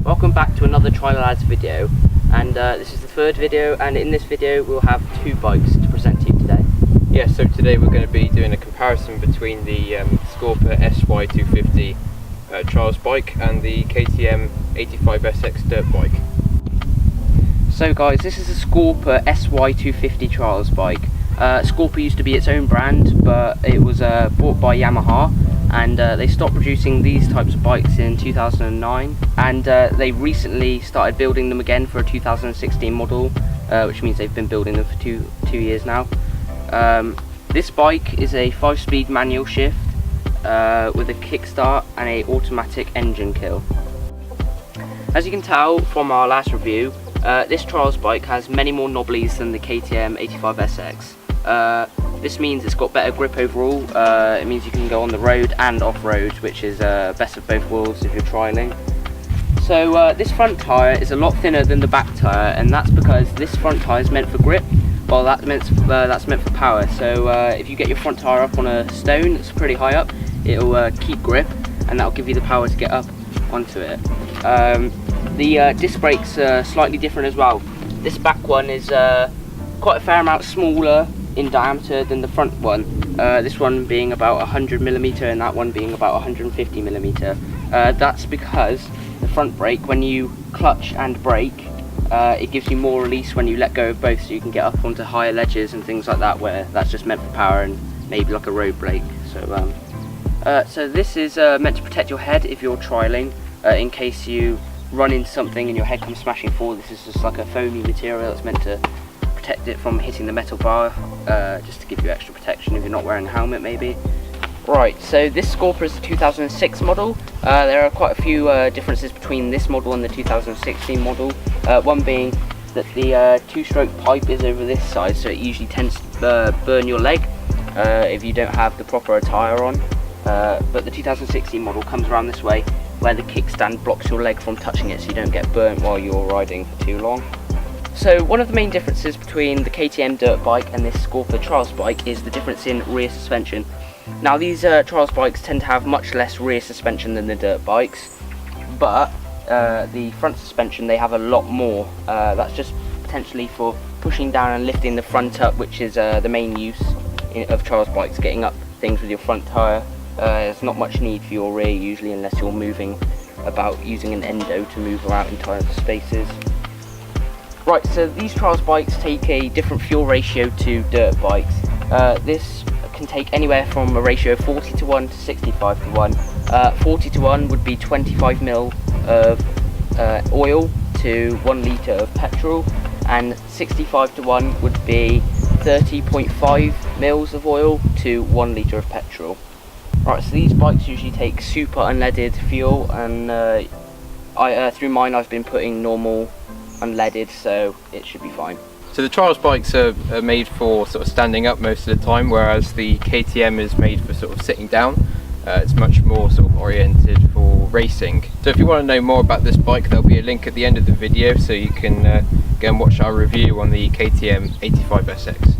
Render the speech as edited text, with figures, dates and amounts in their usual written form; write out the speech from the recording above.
Welcome back to another TrialLads video, and this is the third video, and in this video we'll have two bikes to present to you today. Yeah, so today we're going to be doing a comparison between the Scorpa SY250 trials bike and the KTM 85SX dirt bike. So guys, this is the Scorpa SY250 trials bike. Scorpa used to be its own brand, but it was bought by Yamaha, and they stopped producing these types of bikes in 2009, and they recently started building them again for a 2016 model, which means they've been building them for two years now. This bike is a 5-speed manual shift with a kickstart and a automatic engine kill. As you can tell from our last review, this trials bike has many more knobblies than the KTM 85SX. This means it's got better grip overall. It means you can go on the road and off-road, which is best of both worlds if you're trialling. So this front tyre is a lot thinner than the back tyre, and that's because this front tyre is meant for grip, while that's meant for power. So if you get your front tyre up on a stone that's pretty high up, it'll keep grip, and that'll give you the power to get up onto it. The disc brakes are slightly different as well. This back one is quite a fair amount smaller in diameter than the front one, this one being about 100mm and that one being about 150mm. That's because the front brake, when you clutch and brake, it gives you more release when you let go of both, so you can get up onto higher ledges and things like that, where that's just meant for power and maybe like a road brake. So this is meant to protect your head if you're trialing, in case you run into something and your head comes smashing forward. This is just like a foamy material that's meant to protect it from hitting the metal bar, just to give you extra protection if you're not wearing a helmet maybe. Right, so this Scorpa is the 2006 model. There are quite a few differences between this model and the 2016 model. One being that the two-stroke pipe is over this side, so it usually tends to burn your leg if you don't have the proper attire on. But the 2016 model comes around this way, where the kickstand blocks your leg from touching it, so you don't get burnt while you're riding for too long. So one of the main differences between the KTM dirt bike and this Scorpa trials bike is the difference in rear suspension. Now these trials bikes tend to have much less rear suspension than the dirt bikes, but the front suspension they have a lot more. That's just potentially for pushing down and lifting the front up, which is the main use of trials bikes, getting up things with your front tyre. There's not much need for your rear usually, unless you're moving about using an endo to move around in tight spaces. Right, so these trials bikes take a different fuel ratio to dirt bikes. This can take anywhere from a ratio of 40:1 to 65:1. 40:1 would be 25 ml of oil to 1 litre of petrol, and 65:1 would be 30.5 mils of oil to 1 litre of petrol. Right, so these bikes usually take super unleaded fuel, and through mine I've been putting normal unleaded, so it should be fine. So the trials bikes are made for sort of standing up most of the time, whereas the KTM is made for sort of sitting down. It's much more sort of oriented for racing. So if you want to know more about this bike, there'll be a link at the end of the video, so you can go and watch our review on the KTM 85SX.